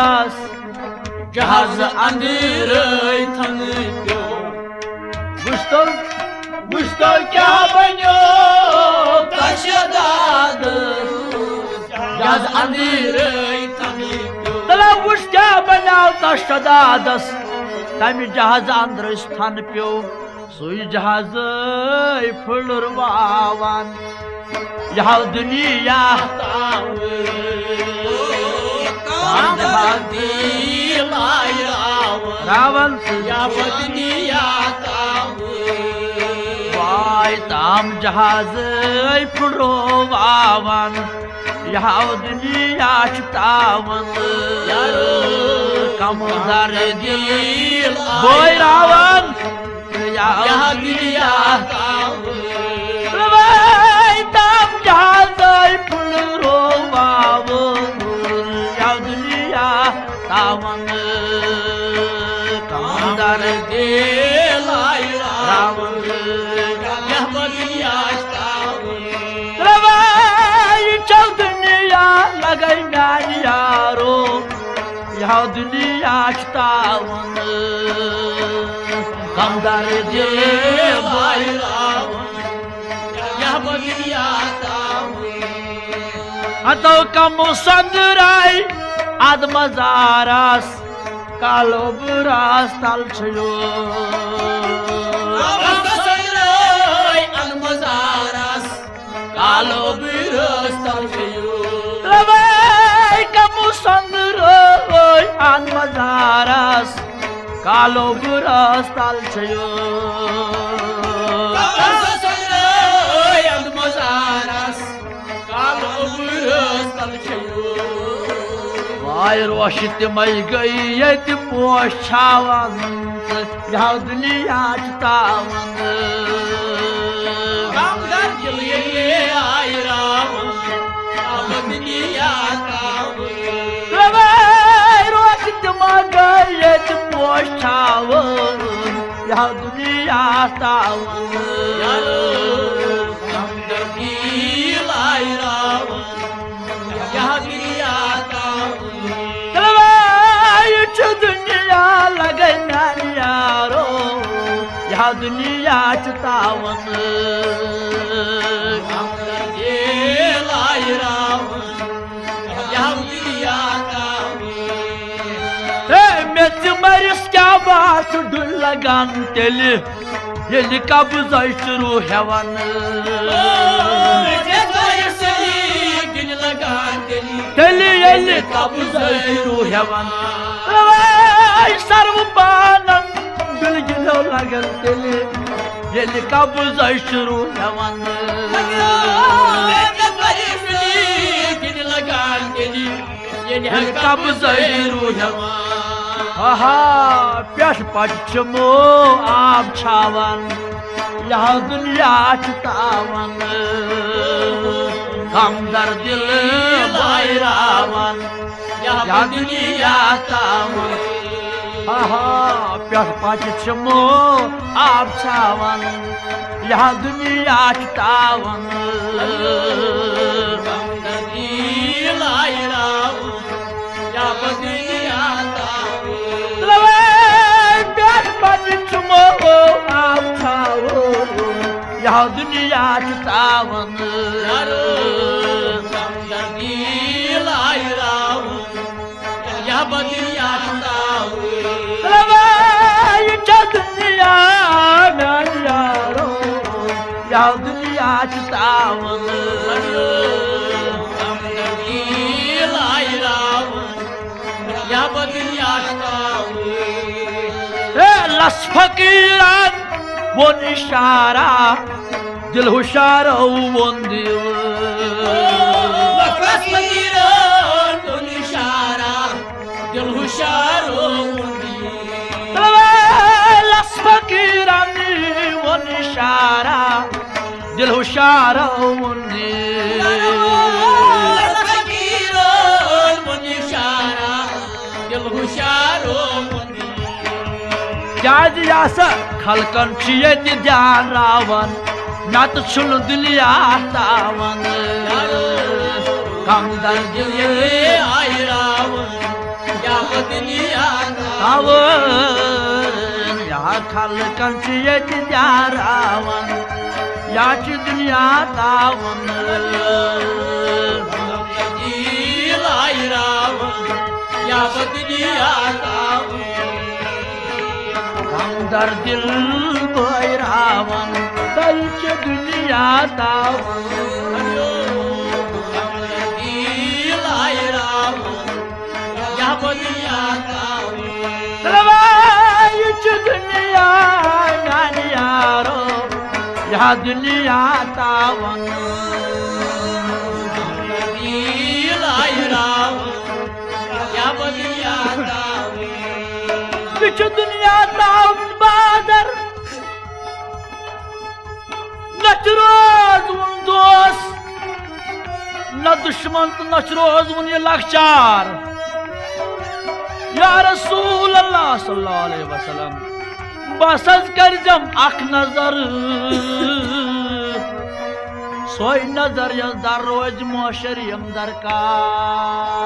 दास जहाज अंधेरे थन प्यो बुझतो क्या बनो कशदाद जहाज अंधेरे थन प्यो तला वुश क्या बनाव कशदादस तमि जहाज अंदर थन प्यो सुई जहाज फुलरवान यह दुनिया रावण वाय ताम जहाज फुलरवान यह दुनिया तावन कम दर दिल बोय रावण यह दुनिया ताम जहाज फुलरवान यह दुनिया तावन कम दर दिल रावण यह दुनिया चल दुनिया लगे मान यारो यह दुनिया तावन कमदार दिल भाई रावण यह दुनिया अतो कम संदराय आदमजारास कालो बुरास तल छयो आदमजारास कालो बुरास तल छयो रवाय कम संदराय आदमजारास कालो बुरास तल छयो वाय रोशित मई गई यत पोछावन यह दुनिया तावन कमदार दिल आय रावण यह दुनिया तावन वाय रोशित मई गई यत पोछावन यह दुनिया तावन कमदार दिल आय रावण यह दुनिया दुनिया लगे मान यारो यह दुनिया तावन मेच मरिस क्या बात डुल लगान तेली ये कब्ज शुरू हेवन तेली ये कब्ज शुरू हेवन सर्व पानन दिल गिलो लगन तेली ये कब्ज शुरू हेवन कब्ज शुरू हेवन आहा पेश पश्चिमो आब छावन यह दुनिया तावन कमदर दिल भाई रावण यह दुनिया तावन आहा पेश पश्चिमो आब छावन यह दुनिया तावन कमदर दिल रावण यह दुनिया यह दुनिया तावन यह दुनिया दुनिया यारो यह दुनिया तावन यह दुनिया लस फकीरान वो इशारा दिल हुशार वो दिल लस फकीरान वो इशारा दिल हुशार वो दिल लस फकीरान वो इशारा दिल हुशार वो दिल लस फकीरान वो इशारा दिल हुशार वो जाज यासा खलकन छिये ध्यान रावण नत छुल दुनिया तावन कमदर दिल आय रावण या दुनिया तावन या खालकांची येते त्या रावण याची दुनिया तावन रावण या दुनिया हमदर दिल बोय रावण तलची दुनिया तावन दुनिया यारो या दुनिया तावन दुनिया तावन बादर न रोज उन दोस्त न दुश्मन न रोज उन ये लखचार या रसूल अल्लाह सल्लल्लाहु अलैहि वसल्लम बस कर जम अख नजर सोई नजर यस दर रोज मोशरियम दरकार